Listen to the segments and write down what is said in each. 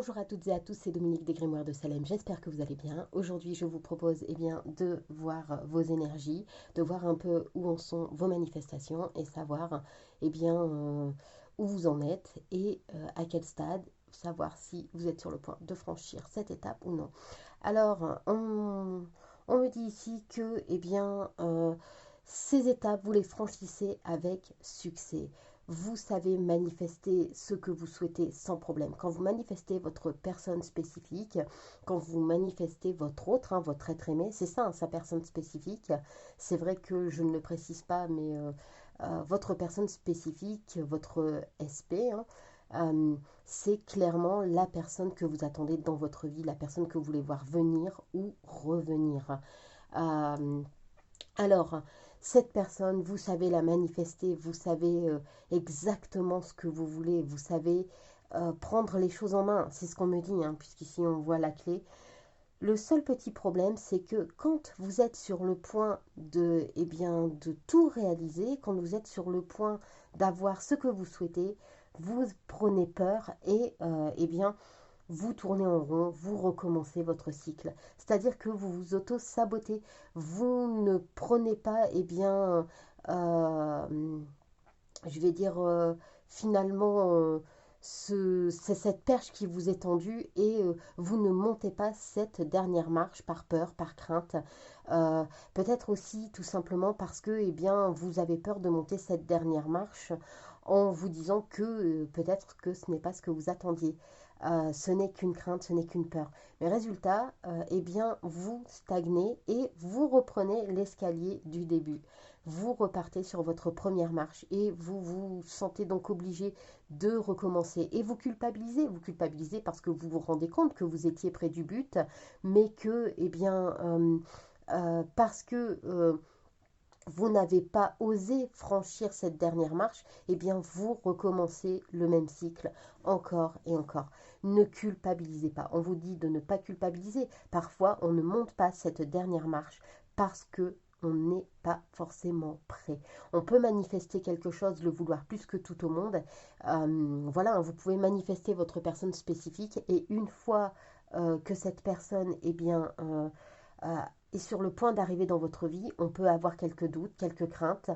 Bonjour à toutes et à tous, c'est Dominique des Grimoires de Salem, j'espère que vous allez bien. Aujourd'hui, je vous propose de voir vos énergies, de voir un peu où en sont vos manifestations et savoir où vous en êtes et à quel stade, savoir si vous êtes sur le point de franchir cette étape ou non. Alors, on me dit ici que ces étapes, vous les franchissez avec succès. Vous savez manifester ce que vous souhaitez sans problème. Quand vous manifestez votre personne spécifique, quand vous manifestez votre autre, votre être aimé, c'est ça, sa personne spécifique. C'est vrai que je ne le précise pas, mais votre personne spécifique, votre SP, c'est clairement la personne que vous attendez dans votre vie, la personne que vous voulez voir venir ou revenir. Euh, alors, cette personne, vous savez la manifester, vous savez exactement ce que vous voulez, vous savez prendre les choses en main, c'est ce qu'on me dit, puisqu'ici on voit la clé. Le seul petit problème, c'est que quand vous êtes sur le point de tout réaliser, quand vous êtes sur le point d'avoir ce que vous souhaitez, vous prenez peur et vous tournez en rond, vous recommencez votre cycle. C'est-à-dire que vous vous auto-sabotez. Vous ne prenez pas, je vais dire, finalement, c'est cette perche qui vous est tendue et vous ne montez pas cette dernière marche par peur, par crainte. Peut-être aussi tout simplement parce que vous avez peur de monter cette dernière marche en vous disant que peut-être que ce n'est pas ce que vous attendiez. Ce n'est qu'une crainte, ce n'est qu'une peur. Mais résultat, vous stagnez et vous reprenez l'escalier du début. Vous repartez sur votre première marche et vous vous sentez donc obligé de recommencer. Et vous culpabilisez parce que vous vous rendez compte que vous étiez près du but, mais que, parce que vous n'avez pas osé franchir cette dernière marche, vous recommencez le même cycle encore et encore. Ne culpabilisez pas. On vous dit de ne pas culpabiliser. Parfois, on ne monte pas cette dernière marche parce que on n'est pas forcément prêt. On peut manifester quelque chose, le vouloir plus que tout au monde. Voilà, vous pouvez manifester votre personne spécifique et une fois que cette personne euh, est sur le point d'arriver dans votre vie, on peut avoir quelques doutes, quelques craintes.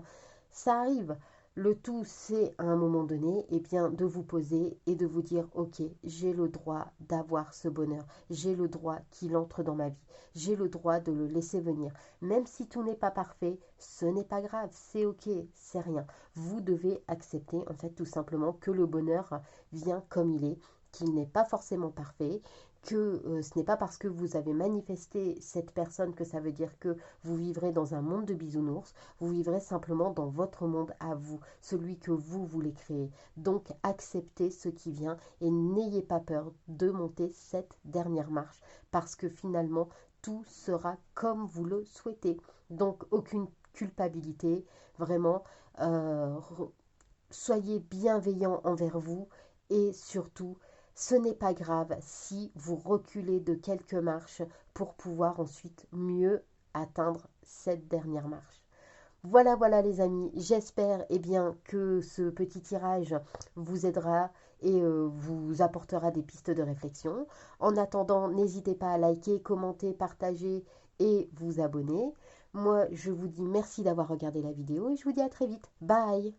Ça arrive. Le tout, c'est à un moment donné, de vous poser et de vous dire, ok, j'ai le droit d'avoir ce bonheur, j'ai le droit qu'il entre dans ma vie, j'ai le droit de le laisser venir. Même si tout n'est pas parfait, ce n'est pas grave, c'est ok, c'est rien. Vous devez accepter, en fait, tout simplement que le bonheur vient comme il est, qu'il n'est pas forcément parfait, que ce n'est pas parce que vous avez manifesté cette personne que ça veut dire que vous vivrez dans un monde de bisounours, vous vivrez simplement dans votre monde à vous, celui que vous voulez créer. Donc acceptez ce qui vient et n'ayez pas peur de monter cette dernière marche parce que finalement tout sera comme vous le souhaitez. Donc aucune culpabilité, vraiment, euh, soyez bienveillant envers vous et surtout, ce n'est pas grave si vous reculez de quelques marches pour pouvoir ensuite mieux atteindre cette dernière marche. Voilà, voilà les amis, j'espère que ce petit tirage vous aidera et vous apportera des pistes de réflexion. En attendant, n'hésitez pas à liker, commenter, partager et vous abonner. Moi, je vous dis merci d'avoir regardé la vidéo et je vous dis à très vite. Bye!